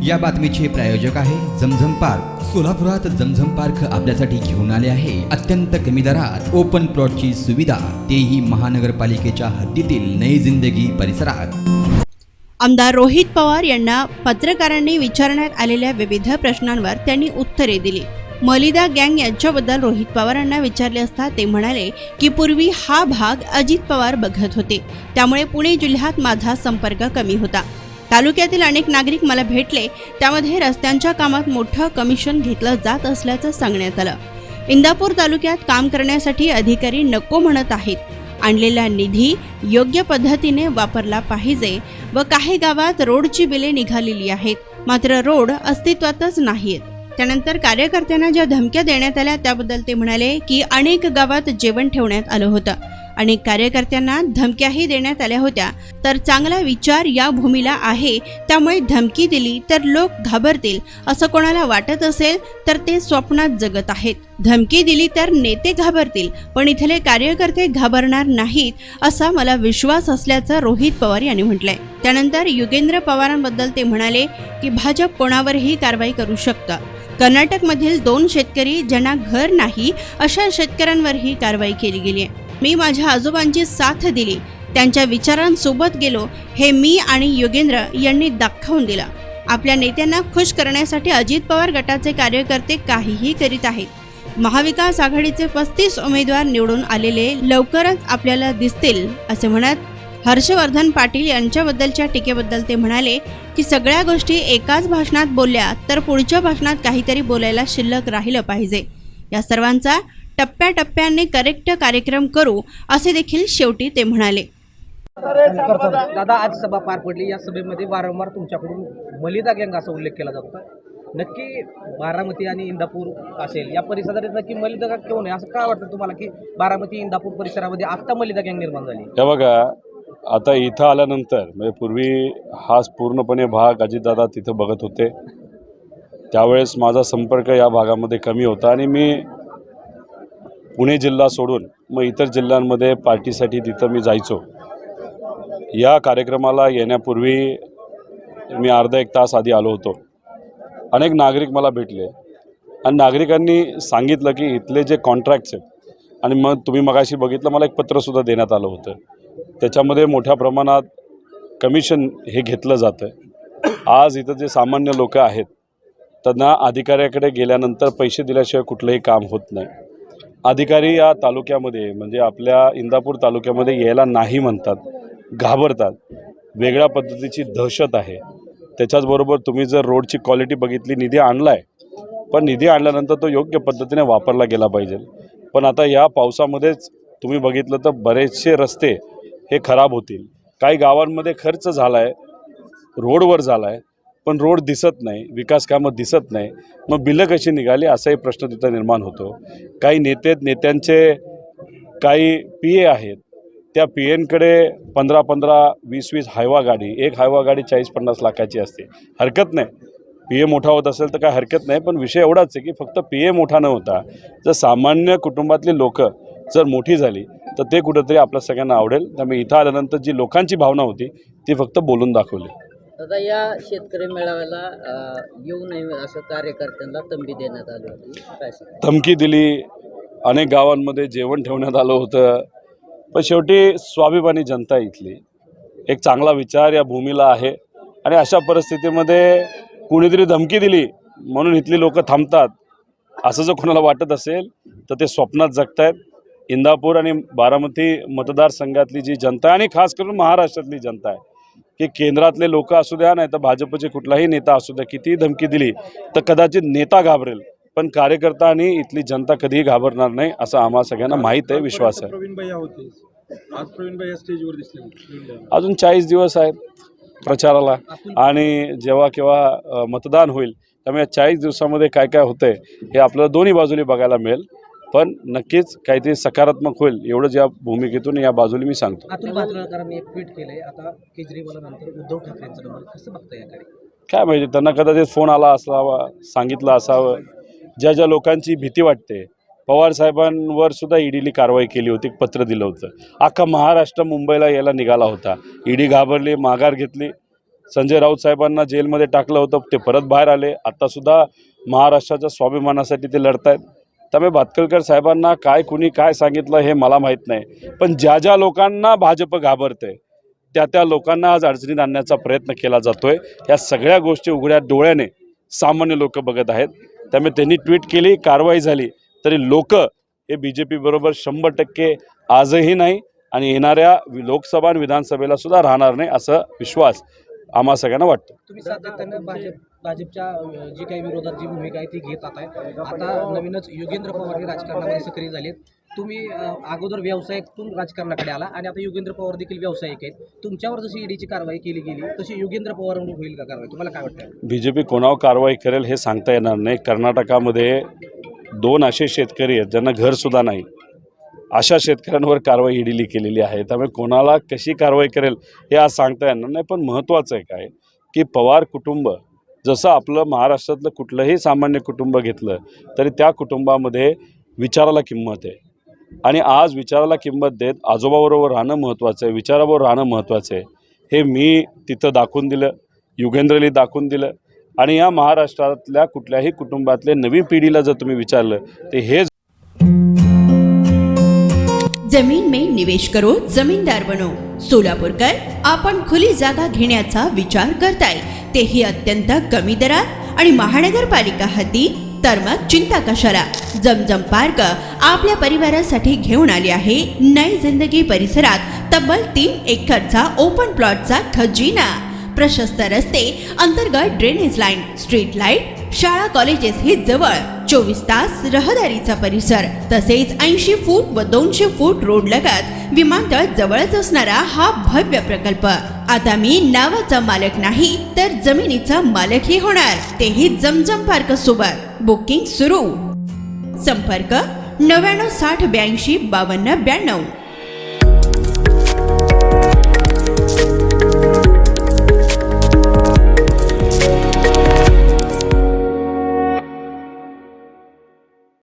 या बातमीचे प्रायोजक आहे जमझम पार्क। सोलापुरात जमझम पार्क आपल्यासाठी घेऊन आले आहे अत्यंत कमी दरात ओपन प्लॉटची सुविधा, तेही महानगरपालिकेच्या हद्दीतील नई जिंदगी परिसरात। आमदार रोहित पवार यांना पत्रकारांनी विचारण्यात आलेल्या विविध प्रश्नांवर त्यांनी उत्तरे दिली। मलिदा गँग यांच्याबद्दल रोहित पवारांना विचारले असता ते म्हणाले की पूर्वी हा भाग अजित पवार बघत होते, त्यामुळे पुणे जिल्ह्यात माझा संपर्क कमी होता। तालुक्यातील अनेक नागरिक मला भेटले, त्यामध्ये रस्त्यांच्या कामात मोठं कमिशन घेतलं जात असल्याचं सांगण्यात आलं। इंदापूर तालुक्यात काम करण्यासाठी अधिकारी नको म्हणत आहेत, आणलेला निधी योग्य पद्धतीने वापरला पाहिजे व काही गावात रोडची बिले निघालेली आहेत, मात्र रोड अस्तित्वातच नाहीत। त्यानंतर कार्यकर्त्यांना ज्या धमक्या देण्यात आल्या त्याबद्दल ते म्हणाले की अनेक गावात जेवण ठेवण्यात आलं होतं, अनेक कार्यकर्त्यांना धमक्याही देण्यात आल्या होत्या, तर चांगला विचार या भूमीला आहे, त्यामुळे धमकी दिली तर लोक घाबरतील असं कोणाला वाटत असेल तर ते स्वप्नात जगत आहेत। धमकी दिली तर नेते घाबरतील, पण इथले कार्यकर्ते घाबरणार नाहीत असा मला विश्वास असल्याचं रोहित पवार यांनी म्हटलंय। त्यानंतर युगेंद्र पवारांबद्दल ते म्हणाले की भाजप कोणावरही कारवाई करू शकतं। कर्नाटकमधील 2 शेतकरी ज्यांना घर नाही अशा शेतकऱ्यांवरही कारवाई केली गेली आहे। मी माझ्या आजोबांची साथ दिली, त्यांच्या विचारांसोबत गेलो, हे मी आणि युगेंद्र यांनी दाखवून दिलं। आपल्या नेत्यांना खुश करण्यासाठी अजित पवार गटाचे कार्यकर्ते काहीही करीत आहेत। महाविकास आघाडीचे 35 उमेदवार निवडून आलेले लवकरच आपल्याला दिसतील असे म्हणत हर्षवर्धन पाटील यांच्याबद्दलच्या टीकेबद्दल ते म्हणाले की सगळ्या गोष्टी एकाच भाषणात बोलल्या तर पुढच्या भाषणात काहीतरी बोलायला शिल्लक राहिलं पाहिजे। या सर्वांचा टप्प्याटप्प्याने करेक्ट कार्यक्रम करू असे देखील शेवटी ते म्हणाले। दादा, आज सभा पार पडली, या सभेमध्ये वारंवार तुमच्याकडून मलिदा गँग असा उल्लेख केला जातो। नक्की बारामती आणि इंदापूर असेल या परिसरात नक्की मलिदा गँग क्यों नाही, असं काय वाटतं तुम्हाला की बारामती इंदापूर परिसरामध्ये आता मलिदा गँग निर्माण झाली? हे बघा, आता इथं आल्यानंतर म्हणजे पूर्वी हा पूर्णपणे भाग अजितदादा तिथं बघत होते, त्यावेळेस माझा संपर्क या भागामध्ये कमी होता आणि मी पुणे जिल्हा सोडून मग इतर जिल्ह्यांमध्ये पार्टीसाठी तिथं मी जायचो। या कार्यक्रमाला येण्यापूर्वी मी अर्धा एक तास आधी आलो होतो। अनेक नागरिक मला भेटले आणि नागरिकांनी सांगितलं की इथले जे कॉन्ट्रॅक्ट्स आहेत, आणि मग तुम्ही मगाशी बघितलं मला एक पत्रसुद्धा देण्यात आलं होतं, त्याच्यामध्ये मोठ्या प्रमाणात कमिशन हे घेतलं जातं। आज इथं जे सामान्य लोक आहेत त्यांना अधिकाऱ्याकडे गेल्यानंतर पैसे दिल्याशिवाय कुठलंही काम होत नाही। अधिकारी या तालुक्यामध्ये म्हणजे आपल्या इंदापूर तालुक्यामध्ये यायला नाही म्हणतात, घाबरतात, वेगळ्या पद्धतीची दहशत आहे। त्याच्याचबरोबर तुम्ही जर रोडची क्वालिटी बघितली, निधी आणला आहे, पण निधी आणल्यानंतर तो योग्य पद्धतीने वापरला गेला पाहिजे। पण आता या पावसामध्येच तुम्ही बघितलं तर बरेचसे रस्ते हे खराब होतील। काही गावांमध्ये खर्च झाला आहे, रोडवर झाला आहे, पण रोड दिसत नाही, विकास कामं दिसत नाही, मग बिलं कशी निघाली असाही प्रश्न तिथं निर्माण होतो। काही नेत्यांचे काही पी ए आहेत, त्या पी एनकडे 15-15, 20-20 हायवा गाडी, एक हायवा गाडी 40-50 लाखाची असते। हरकत नाही, पी ए मोठा होत असेल तर काय हरकत नाही, पण विषय एवढाच आहे की फक्त पी ए मोठा न होता जर सामान्य कुटुंबातली लोक जर मोठी झाली तर ते कुठंतरी आपल्या सगळ्यांना आवडेल। त्यामुळे इथं आल्यानंतर जी लोकांची भावना होती ती फक्त बोलून दाखवली। दादा, या शेतकरी मेळाव्याला येऊ नये असं कार्यकर्त्यांना तंबी देण्यात आली होती, काय धमकी दिली, अनेक गावांमध्ये जेवण ठेवण्यात आलं होतं, पण शेवटी स्वाभिमानी जनता इथली एक चांगला विचार या भूमीला आहे आणि अशा परिस्थितीमध्ये कुणीतरी धमकी दिली म्हणून इथली लोक थांबतात असं जर कोणाला वाटत असेल तर ते स्वप्नात जगतायत। इंदापूर आणि बारामती मतदारसंघातली जी जनता आणि खास करून महाराष्ट्रातली जनता आहे की केंद्रातले लोक असू द्या नाही तर भाजपचे कुठलाही नेता असू द्या, कितीही धमकी दिली तर कदाचित नेता घाबरेल, पण कार्यकर्ता आणि इथली जनता कधीही घाबरणार नाही असं आम्हा सगळ्यांना माहीत आहे, विश्वास आहे। अजून 40 दिवस आहेत प्रचाराला आणि जेव्हा केव्हा मतदान होईल त्यामुळे 40 दिवसामध्ये काय काय होतंय हे आपल्याला दोन्ही बाजूने बघायला मिळेल, पण नक्कीच काहीतरी सकारात्मक होईल एवढंच या भूमिकेतून या बाजूने मी सांगतो। अतुल भातखळकरांनी एक ट्विट केलंय, आता केजरीवालांनंतर उद्धव ठाकरेंचं नंबर कसं बघता याकडे? काय माहिती, त्यांना कदाचित फोन आला असावा, सांगितलं असावं। ज्या ज्या लोकांची भीती वाटते, पवार साहेबांवर सुद्धा ईडीने कारवाई केली होती, पत्र दिलं होतं, अख्खा महाराष्ट्र मुंबईला यायला निघाला होता, ईडी घाबरली, माघार घेतली, संजय राऊत साहेबांना जेलमध्ये टाकलं होतं, ते परत बाहेर आले. आत्तासुद्धा महाराष्ट्राच्या स्वाभिमानासाठी ते लढत आहेत. त्यामुळे भातखळकर साहेबांना काय कुणी काय सांगितलं हे मला माहीत नाही, पण ज्या ज्या लोकांना भाजप घाबरते त्या लोकांना आज अडचणीत आणण्याचा प्रयत्न केला जातोय. या सगळ्या गोष्टी उघड्या डोळ्याने सामान्य लोक बघत आहेत. त्यामुळे त्यांनी ट्विट केली, कारवाई झाली, तरी लोक हे BJP बरोबर 100% आजही नाही आणि येणाऱ्या लोकसभा आणि विधानसभेला सुद्धा राहणार नाही, असा विश्वास आम्हा सगळ्यांना वाटतो. तुम्ही सातत्यानं भाजपच्या जी काही विरोधात जी भूमिका आहे ती घेत आहे. आता नवीनच योगेंद्र पवार हे राजकारणामध्ये सक्रिय झालेत. तुम्ही अगोदर व्यावसायिकतून राजकारणाकडे आला आणि आता योगेंद्र पवार देखील व्यावसायिक आहेत. तुमच्यावर जशी ईडीची कारवाई केली गेली तशी योगेंद्र पवारांवर होईल का कारवाई? तुम्हाला काय वाटतं? BJP कोणावर कारवाई करेल हे सांगता येणार नाही. कर्नाटकामध्ये 2 असे शेतकरी आहेत ज्यांना घरसुद्धा नाही, अशा शेतकऱ्यांवर कारवाई ईडीली केलेली आहे. त्यामुळे कोणाला कशी कारवाई करेल हे आज सांगता येणार नाही. पण महत्त्वाचं आहे काय की पवार कुटुंब जसं आपलं महाराष्ट्रातलं कुठलंही सामान्य कुटुंब घेतलं तरी त्या कुटुंबामध्ये विचाराला किंमत आहे आणि आज विचाराला किंमत देत आजोबाबरोबर राहणं महत्त्वाचं आहे, विचाराबरोबर राहणं महत्त्वाचं आहे. हे मी तिथं दाखवून दिलं, युगेंद्रली दाखवून दिलं आणि या महाराष्ट्रातल्या कुठल्याही कुटुंबातले नवीन पिढीला जर तुम्ही विचारलं ते हे जमीन में निवेश करो, जमीनदार बनो. सोलापूरकर आपण खुली जागा घेण्याचा विचार करताय, तेही अत्यंत कमी दरात आणि महानगरपालिका हद्दी, तर मग चिंता कशाला. जमजम पार्क आपल्या परिवारासाठी घेऊन आले आहे नई जिंदगी परिसरात तब्बल 3 एकरचा ओपन प्लॉटचा खजिना. प्रशस्त रस्ते, अंतर्गत ड्रेनेज लाईन, स्ट्रीट लाईट, शाळा कॉलेजेस हे जवळ, 24 तास रहदारीचा परिसर, तसेच 80 फूट व 200 फूट रोड लगत विमानतळ जवळच असणारा हा भव्य प्रकल्प. आता मी नावाचा मालक नाही तर जमिनीचा मालकही होणार, तेही जमजम पार्क सोबत. बुकिंग सुरू. संपर्क 99 60 82 52 92.